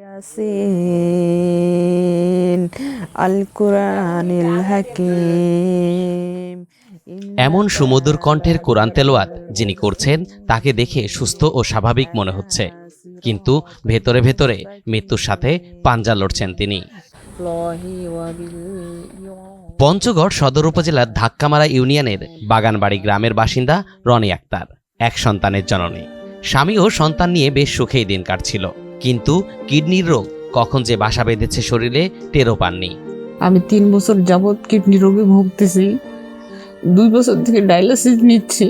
ইয়াসিন আল কুরআনিল হাকীম। এমন সুমধুর কণ্ঠের কোরআন তেলাওয়াত যিনি করছেন তাকে দেখে সুস্থ ও স্বাভাবিক মনে হচ্ছে, কিন্তু ভেতরে ভেতরে মৃত্যুর সাথে পাঞ্জা লড়ছেন তিনি। পঞ্চগড় সদর উপজেলার ধাক্কামারা ইউনিয়নের বাগানবাড়ি গ্রামের বাসিন্দা রনি আক্তার এক সন্তানের জননী। স্বামী ও সন্তান নিয়ে বেশ সুখেই দিন কাটছিল, কিন্তু কিডনির রোগ কখন যে বাসা বেঁধেছে শরীরে টেরও পাননি। আমি 3 বছর যাবৎ কিডনি রোগে ভুগতেছি। 2 বছর থেকে ডায়ালিসিস নিচ্ছি।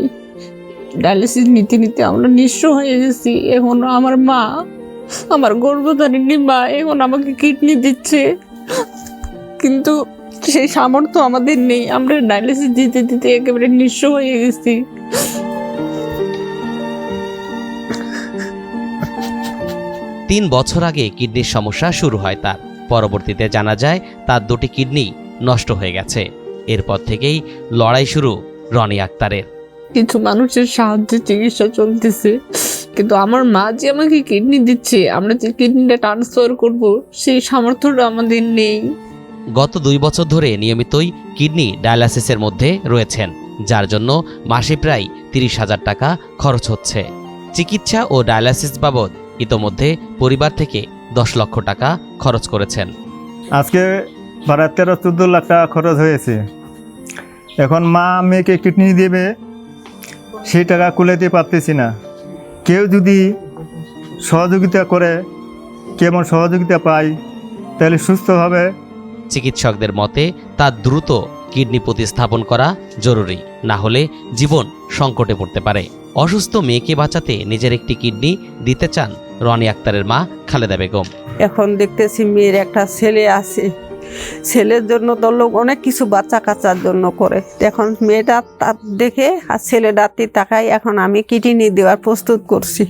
ডায়ালিসিস নিতে নিতে আমরা নিঃস্ব হয়ে গেছি। এখন আমার মা, আমার গর্ভধারিণী মা এখন আমাকে কিডনি দিচ্ছে, কিন্তু সেই সামর্থ্য আমাদের নেই। আমরা ডায়ালিসিস দিতে দিতে একেবারে নিঃস্ব হয়ে গেছি। 3 বছর আগে কিডনির সমস্যা শুরু হয় তার। পরবর্তীতে জানা যায় তার 2টি কিডনি নষ্ট হয়ে গেছে। এরপর থেকেই লড়াই শুরু রনি আক্তারের। কিছু মানুষের সাহায্যে চিকিৎসা চলতেছে, কিন্তু আমার মা যে আমাকে কিডনি দিচ্ছে, আমরা যে কিডনিটা ট্রান্সফার করব সেই সামর্থ্যটা আমাদের নেই। গত 2 বছর ধরে নিয়মিতই কিডনি ডায়ালাইসিসের মধ্যে রয়েছেন, যার জন্য মাসে প্রায় 30,000 টাকা খরচ হচ্ছে। চিকিৎসা ও ডায়ালাইসিস বাবদ ইতোমধ্যে পরিবার থেকে 10 লক্ষ টাকা খরচ করেছেন। আজকে প্রায় 13-14 লাখ টাকা খরচ হয়েছে। এখন মা মেয়েকে কিডনি দেবে, সেই টাকা কুলাইতে পারতেছি না। কেউ যদি সহযোগিতা করে, কেমন সহযোগিতা পাই, তাহলে সুস্থভাবে। চিকিৎসকদের মতে তার দ্রুত কিডনি প্রতিস্থাপন করা জরুরি, না হলে জীবন সংকটে পড়তে পারে। অসুস্থ মেয়েকে বাঁচাতে নিজের একটি কিডনি দিতে চান রনি আক্তারের মা খালেদা বেগম। এখন দেখতেছি মেয়ের একটা ছেলে আছে, ছেলের জন্য তো লোক অনেক কিছু বাচ্চা কাচ্চার জন্য করে। এখন মেয়েটা তার দেখে আর ছেলেটাতে তাকাই, এখন আমি কিডনি দেওয়ার প্রস্তুত করছি।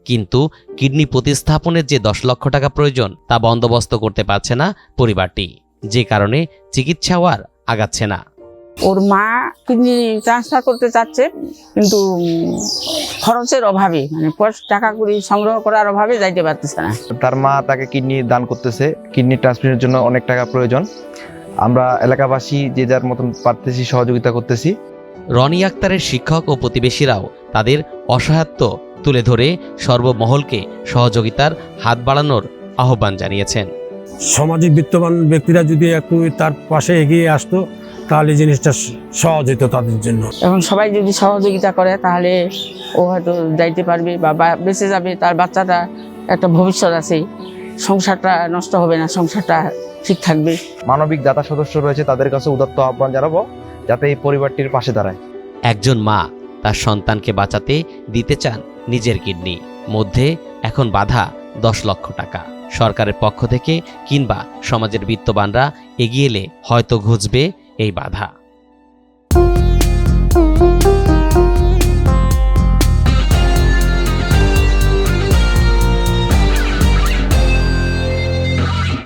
কিন্তু কিডনি প্রতিস্থাপনের যে 10 লক্ষ টাকা প্রয়োজন তা বন্দোবস্ত করতে পারছে না পরিবারটি, যে কারণে চিকিৎসাও আর আগাচ্ছে না। ওর মা কিডনি ট্রান্সফার করতে চাচ্ছে, কিন্তু খরচের অভাবে, মানে টাকা কড়ি সংগ্রহ করার অভাবে যাইতে পারতেছে না। তার মা তাকে কিডনি দান করতেছে। কিডনি ট্রান্সপ্লান্টের জন্য অনেক টাকা প্রয়োজন। আমরা এলাকাবাসী যে যার মতন পারতেছি সহযোগিতা করতেছি। রনি আক্তারের শিক্ষক ও প্রতিবেশীরাও তাদের অসহায়ত্ব তুলে ধরে সর্বমহলকে সহযোগিতার হাত বাড়ানোর আহ্বান জানিয়েছেন। সামাজিক বিত্তবান ব্যক্তিরা যদি একটু তার পাশে এগিয়ে আসতো, তাহলে জিনিসটা সহজ হতো তাদের জন্য। এখন সবাই যদি সহযোগিতা করে তাহলে ও হয়তো যাইতে পারবে বা বেঁচে যাবে, তার বাচ্চাটা একটা ভবিষ্যৎ আছে, সংসারটা নষ্ট হবে না, সংসারটা ঠিক থাকবে। মানবিক দাতা সদস্য রয়েছে, তাদের কাছে উদাত্ত আহ্বান জানাবো যাতে এই পরিবারটির পাশে দাঁড়ায়। একজন মা তার সন্তানকে বাঁচাতে দিতে চান নিজের কিডনি, মধ্যে এখন বাধা 10 লক্ষ টাকা। সরকারের পক্ষ থেকে কিংবা সমাজের বিত্তবানরা এগিয়ে এলে হয়তো ঘুচবে এই বাধা।